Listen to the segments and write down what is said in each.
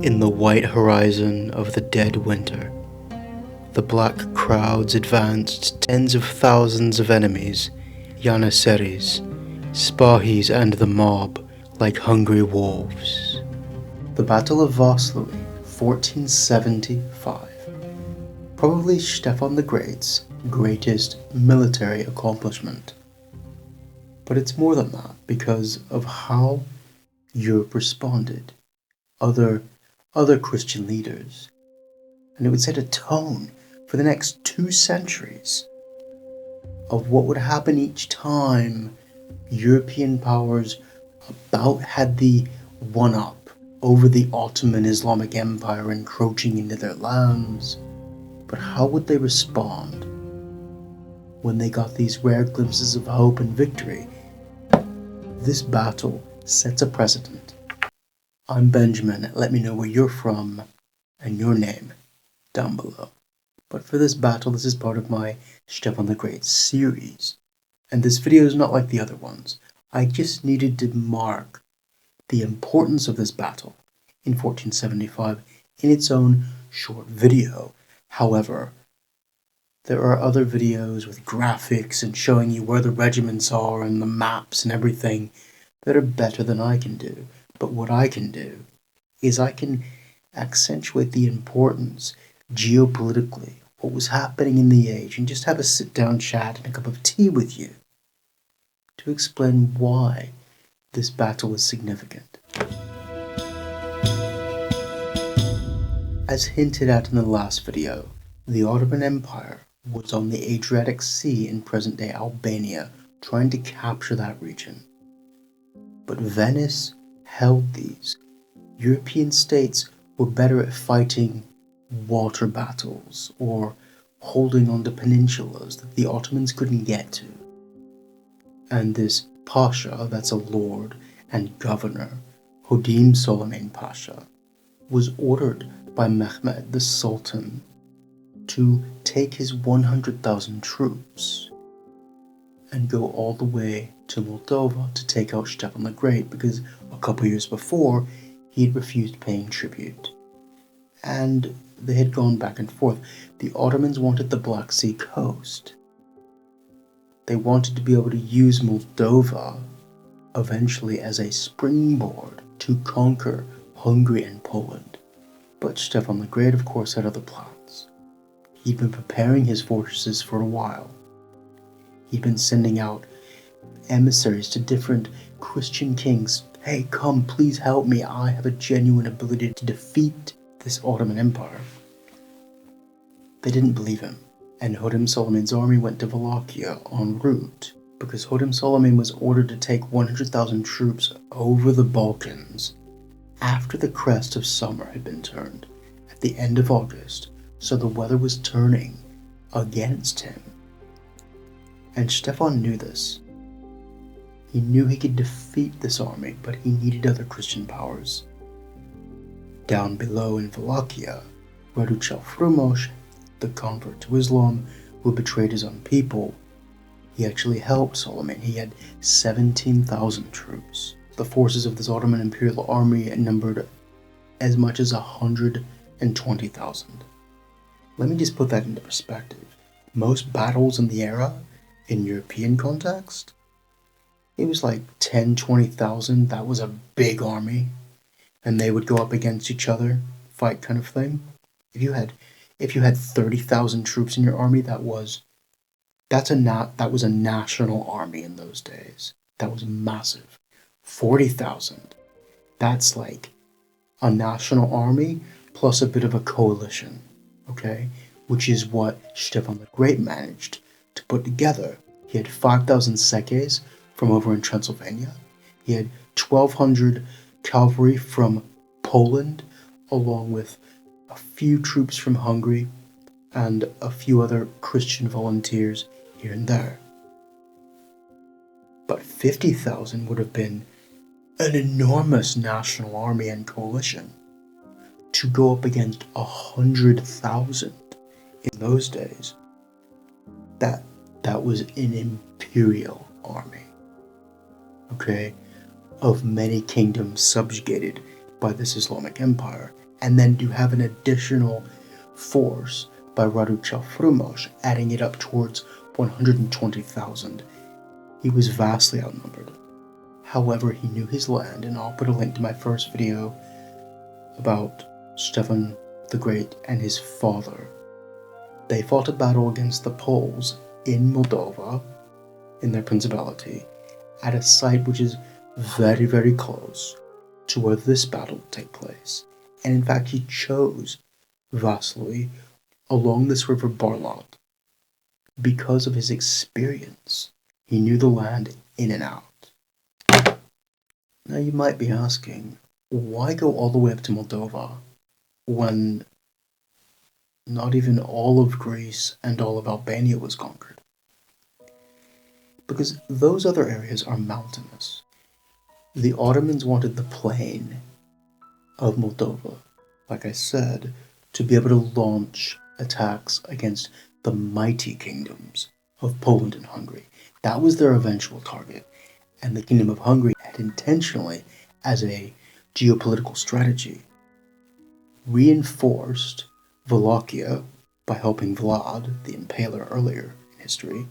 In the white horizon of the dead winter, the black crowds advanced tens of thousands of enemies, Janissaries, Spahis and the mob, like hungry wolves. The Battle of Vaslui, 1475. Probably Stefan the Great's greatest military accomplishment. But it's more than that because of how Europe responded. Other Christian leaders, and it would set a tone for the next 2 centuries of what would happen each time European powers about had the one-up over the Ottoman Islamic Empire encroaching into their lands. But how would they respond when they got these rare glimpses of hope and victory? This battle sets a precedent. I'm Benjamin. Let me know where you're from and your name down below. But for this battle, this is part of my Stefan the Great series. And this video is not like the other ones. I just needed to mark the importance of this battle in 1475 in its own short video. However, there are other videos with graphics and showing you where the regiments are and the maps and everything that are better than I can do. But what I can do is I can accentuate the importance geopolitically, what was happening in the age, and just have a sit-down chat and a cup of tea with you to explain why this battle is significant. As hinted at in the last video, the Ottoman Empire was on the Adriatic Sea in present-day Albania, trying to capture that region. But Venice held these. European states were better at fighting water battles or holding on to peninsulas that the Ottomans couldn't get to. And this Pasha, that's a lord and governor, Hodim Soliman Pasha, was ordered by Mehmed the Sultan to take his 100,000 troops and go all the way to Moldova to take out Stefan the Great, because a couple years before he had refused paying tribute. And they had gone back and forth. The Ottomans wanted the Black Sea coast. They wanted to be able to use Moldova eventually as a springboard to conquer Hungary and Poland. But Stefan the Great, of course, had other plans. He'd been preparing his forces for a while. He'd been sending out emissaries to different Christian kings. Hey, come, please help me. I have a genuine ability to defeat this Ottoman Empire. They didn't believe him, and Hodim Soliman's army went to Wallachia en route, because Hodim Soliman was ordered to take 100,000 troops over the Balkans after the crest of summer had been turned, at the end of August, so the weather was turning against him. And Stefan knew this. He knew he could defeat this army, but he needed other Christian powers. Down below in Wallachia, Raducel Frumos, the convert to Islam who betrayed his own people, he actually helped Soliman. He had 17,000 troops. The forces of this Ottoman Imperial Army numbered as much as 120,000. Let me just put that into perspective. Most battles in the era, in European context, it was like 10, 20,000. That was a big army. And they would go up against each other, fight kind of thing. If you had 30,000 troops in your army, that was a national army in those days. That was massive. 40,000. That's like a national army plus a bit of a coalition, okay? Which is what Stefan the Great managed to put together. He had 5,000 sekes from over in Transylvania. He had 1,200 cavalry from Poland, along with a few troops from Hungary and a few other Christian volunteers here and there. But 50,000 would have been an enormous national army and coalition. To go up against 100,000 in those days, that was an imperial army, okay, of many kingdoms subjugated by this Islamic empire, and then to have an additional force by Radu Frumos, adding it up towards 120,000. He was vastly outnumbered. However, he knew his land, and I'll put a link to my first video about Stefan the Great and his father. They fought a battle against the Poles in Moldova, in their principality, at a site which is very, very close to where this battle would take place. And in fact, he chose Vaslui along this river Barlot because of his experience. He knew the land in and out. Now you might be asking, why go all the way up to Moldova when not even all of Greece and all of Albania was conquered? Because those other areas are mountainous. The Ottomans wanted the plain of Moldova, like I said, to be able to launch attacks against the mighty kingdoms of Poland and Hungary. That was their eventual target, and the Kingdom of Hungary had intentionally, as a geopolitical strategy, reinforced Wallachia by helping Vlad, the Impaler, earlier in history,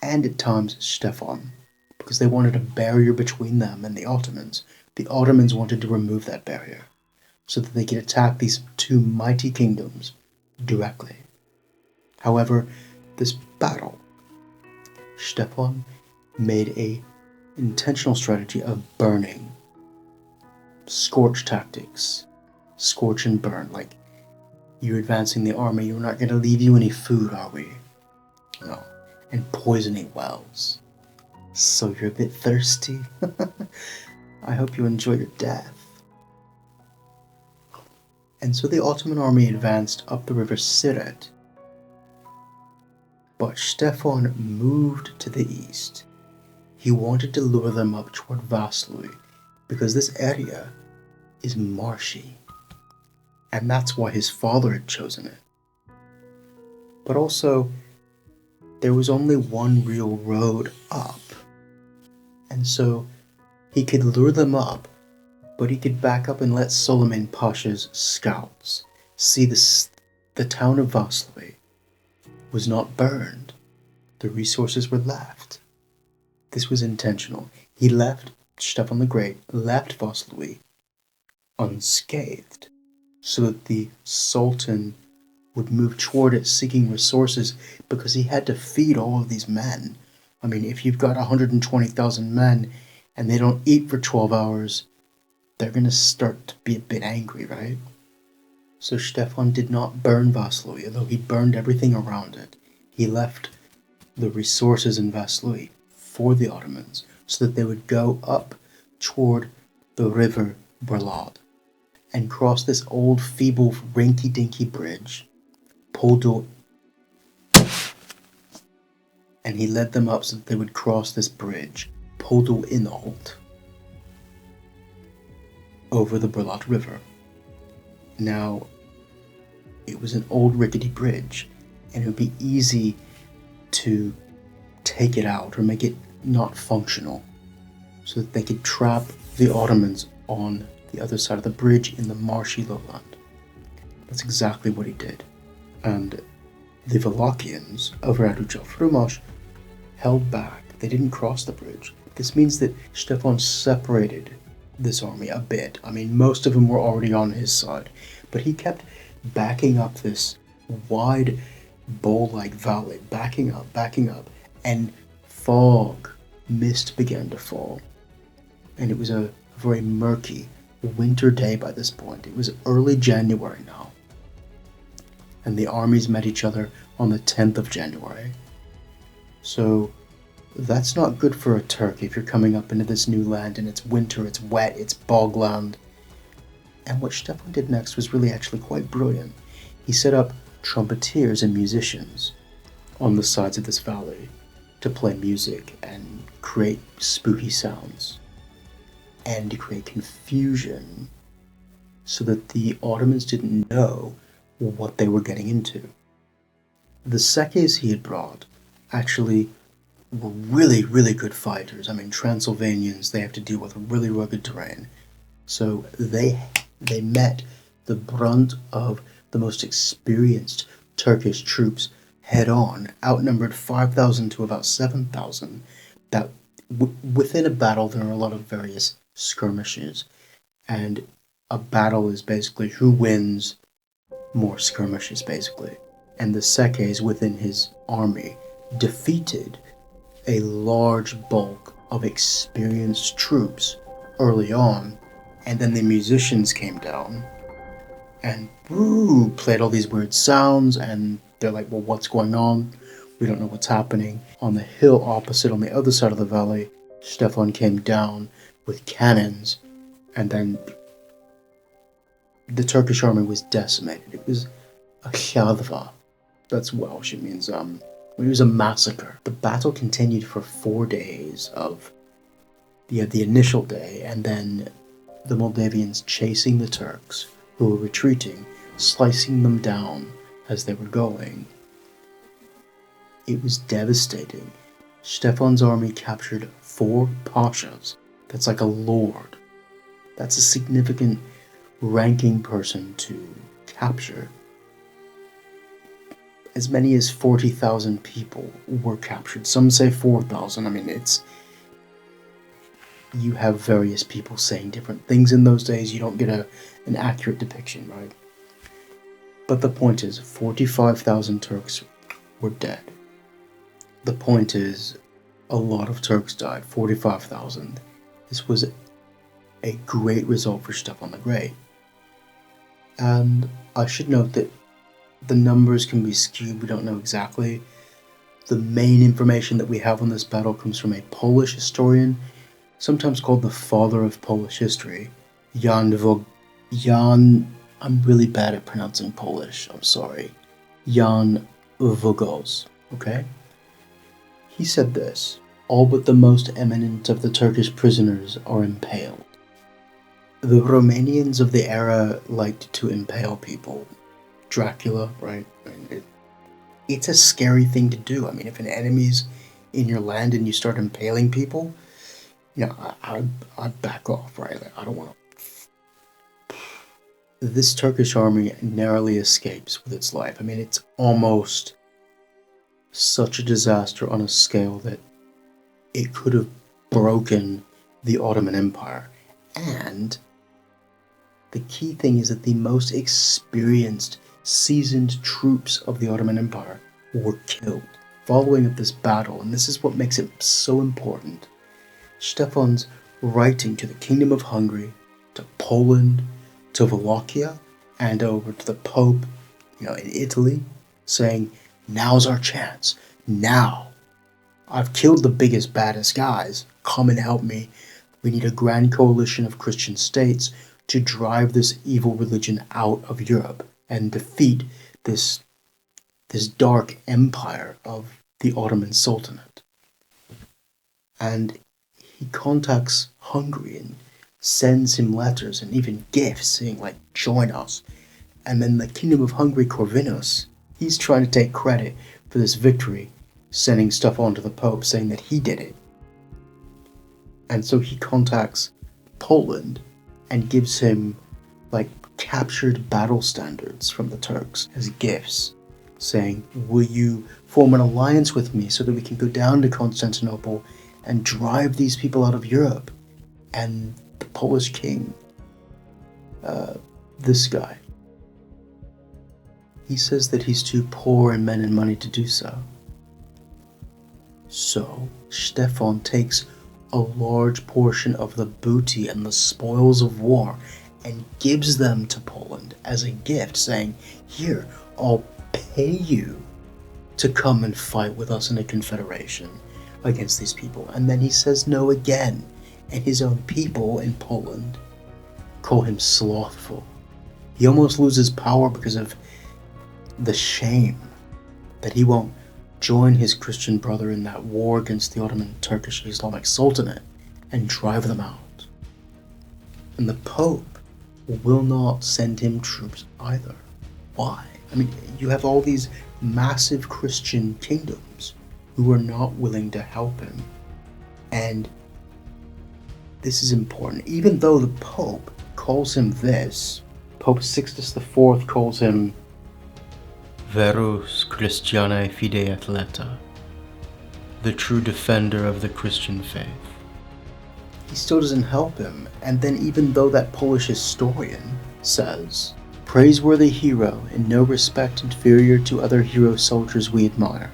and at times Stefan, because they wanted a barrier between them and the Ottomans. The Ottomans wanted to remove that barrier so that they could attack these two mighty kingdoms directly. However, this battle, Stefan made a intentional strategy of burning, scorch tactics, scorch and burn. Like, you're advancing the army, we're not going to leave you any food, are we? No. And poisoning wells. So you're a bit thirsty? I hope you enjoy your death. And so the Ottoman army advanced up the river Siret. But Stefan moved to the east. He wanted to lure them up toward Vaslui, because this area is marshy. And that's why his father had chosen it. But also, there was only one real road up. And so he could lure them up, but he could back up and let Suleiman Pasha's scouts see the town of Vaslui was not burned. The resources were left. This was intentional. Stefan the Great left Vaslui unscathed, so that the Sultan would move toward it seeking resources, because he had to feed all of these men. I mean, if you've got 120,000 men and they don't eat for 12 hours, they're going to start to be a bit angry, right? So Stefan did not burn Vaslui, although he burned everything around it. He left the resources in Vaslui for the Ottomans so that they would go up toward the river Barlad and cross this old, feeble, rinky-dinky bridge, Poldo, and he led them up so that they would cross this bridge, Poldo Inald, over the Barlad River. Now, it was an old rickety bridge, and it would be easy to take it out or make it not functional so that they could trap the Ottomans on the other side of the bridge in the marshy lowland. That's exactly what he did. And the Wallachians of Radu Frumos held back. They didn't cross the bridge. This means that Stefan separated this army a bit. I mean, most of them were already on his side, but he kept backing up this wide bowl-like valley, backing up, and mist began to fall. And it was a very murky winter day by this point. It was early January now. And the armies met each other on the 10th of January. So that's not good for a Turk if you're coming up into this new land and it's winter, it's wet, it's bogland. And what Stefan did next was really actually quite brilliant. He set up trumpeters and musicians on the sides of this valley to play music and create spooky sounds and to create confusion so that the Ottomans didn't know what they were getting into. The Sekes he had brought actually were really, really good fighters. I mean, Transylvanians, they have to deal with really rugged terrain. So they met the brunt of the most experienced Turkish troops head-on, outnumbered 5,000 to about 7,000. That within a battle there are a lot of various skirmishes, and a battle is basically who wins more skirmishes, basically. And the Sekes within his army defeated a large bulk of experienced troops early on, and then the musicians came down and played all these weird sounds, and they're like, well, what's going on? We don't know what's happening. On the hill opposite, on the other side of the valley, Stefan came down with cannons, and then the Turkish army was decimated. It was a khadva. That's Welsh. It means, it was a massacre. The battle continued for 4 days of, the initial day, and then the Moldavians chasing the Turks, who were retreating, slicing them down as they were going. It was devastating. Stefan's army captured 4 pashas. That's like a lord. That's a significant ranking person to capture. As many as 40,000 people were captured. Some say 4,000. I mean, you have various people saying different things in those days. You don't get an accurate depiction, right? But the point is, 45,000 Turks were dead. The point is, a lot of Turks died, 45,000. This was a great result for Stefan the Great. And I should note that the numbers can be skewed, we don't know exactly. The main information that we have on this battle comes from a Polish historian, sometimes called the father of Polish history, Jan, I'm really bad at pronouncing Polish, I'm sorry. Jan Vogos, okay? He said this: all but the most eminent of the Turkish prisoners are impaled. The Romanians of the era liked to impale people. Dracula, right? I mean, it's a scary thing to do. I mean, if an enemy's in your land and you start impaling people, I'd back off, right? Like, I don't want to. This Turkish army narrowly escapes with its life. I mean, it's almost such a disaster on a scale that it could have broken the Ottoman Empire. And the key thing is that the most experienced, seasoned troops of the Ottoman Empire were killed following up this battle, and this is what makes it so important. Stefan's writing to the Kingdom of Hungary, to Poland, to Wallachia, and over to the Pope, in Italy, saying, now's our chance. Now. I've killed the biggest, baddest guys. Come and help me. We need a grand coalition of Christian states to drive this evil religion out of Europe and defeat this dark empire of the Ottoman Sultanate. And he contacts Hungary and sends him letters and even gifts saying, like, join us. And then the Kingdom of Hungary, Corvinus, he's trying to take credit for this victory, sending stuff on to the Pope saying that he did it. And so he contacts Poland and gives him, like, captured battle standards from the Turks as gifts, saying, will you form an alliance with me so that we can go down to Constantinople and drive these people out of Europe? And the Polish king, this guy, he says that he's too poor in men and money to do so. So Stefan takes a large portion of the booty and the spoils of war and gives them to Poland as a gift, saying, here, I'll pay you to come and fight with us in a confederation against these people. And then he says no again, and his own people in Poland call him slothful. He almost loses power because of the shame that he won't join his Christian brother in that war against the Ottoman Turkish Islamic Sultanate and drive them out. And the Pope will not send him troops either. Why? I mean, you have all these massive Christian kingdoms who are not willing to help him. And this is important. Even though the Pope calls him this, Pope Sixtus IV calls him Verus Christianae Fidei Atleta, the true defender of the Christian faith. He still doesn't help him, and then even though that Polish historian says, praiseworthy hero, in no respect inferior to other hero soldiers we admire.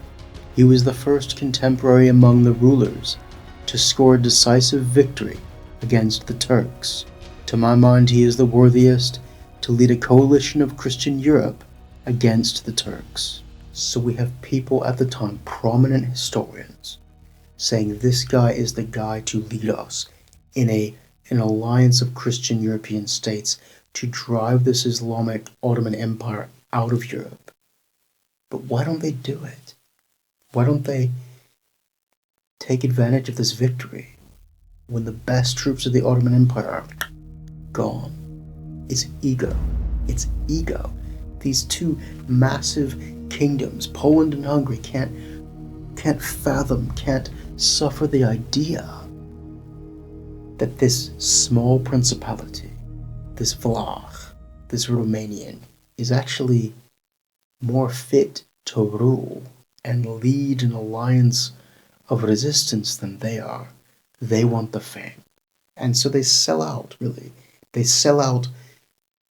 He was the first contemporary among the rulers to score a decisive victory against the Turks. To my mind, he is the worthiest to lead a coalition of Christian Europe against the Turks. So we have people at the time, prominent historians, saying this guy is the guy to lead us in an alliance of Christian European states to drive this Islamic Ottoman Empire out of Europe. But why don't they do it? Why don't they take advantage of this victory when the best troops of the Ottoman Empire are gone? It's ego. It's ego. These two massive kingdoms, Poland and Hungary, can't fathom, can't suffer the idea that this small principality, this Vlach, this Romanian, is actually more fit to rule and lead an alliance of resistance than they are. They want the fame. And so they sell out, really. They sell out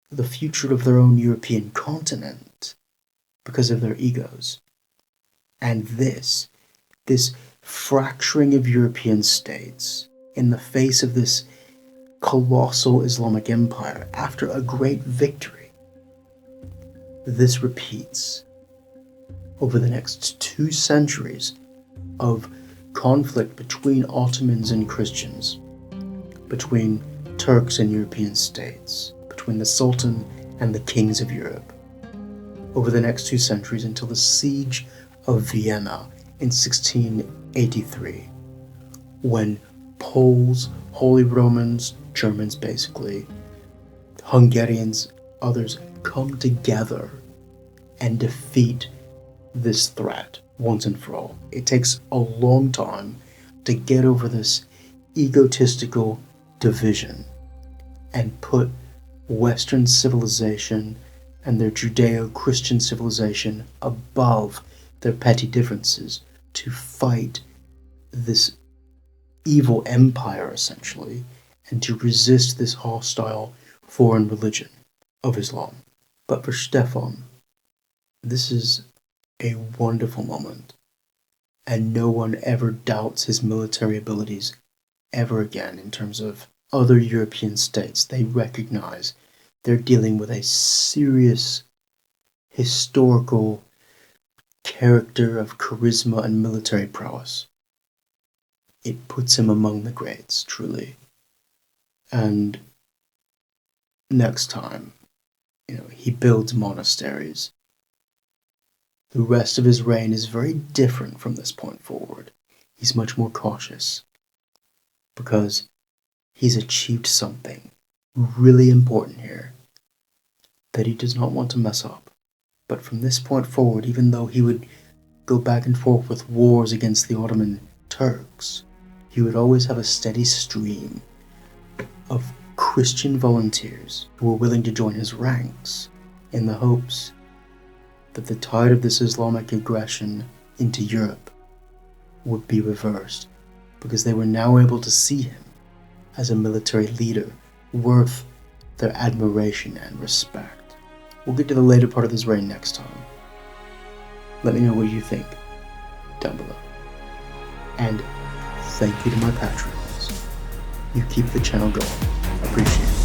the future of their own European continent because of their egos. And this fracturing of European states in the face of this colossal Islamic empire after a great victory, this repeats over the next 2 centuries of conflict between Ottomans and Christians, between Turks and European states, between the Sultan and the kings of Europe, over the next 2 centuries until the siege of Vienna in 1683, when Poles, Holy Romans, Germans basically, Hungarians, others come together and defeat this threat once and for all. It takes a long time to get over this egotistical division and put Western civilization and their Judeo-Christian civilization above their petty differences to fight this evil empire, essentially, and to resist this hostile foreign religion of Islam. But for Stefan, this is a wonderful moment, and no one ever doubts his military abilities ever again in terms of other European states. They recognize they're dealing with a serious historical character of charisma and military prowess. It puts him among the greats, truly. And next time, he builds monasteries. The rest of his reign is very different from this point forward. He's much more cautious because he's achieved something really important here that he does not want to mess up. But from this point forward, even though he would go back and forth with wars against the Ottoman Turks, he would always have a steady stream of Christian volunteers who were willing to join his ranks in the hopes that the tide of this Islamic aggression into Europe would be reversed, because they were now able to see him as a military leader worth their admiration and respect. We'll get to the later part of his reign next time. Let me know what you think down below. And thank you to my patrons. You keep the channel going. I appreciate it.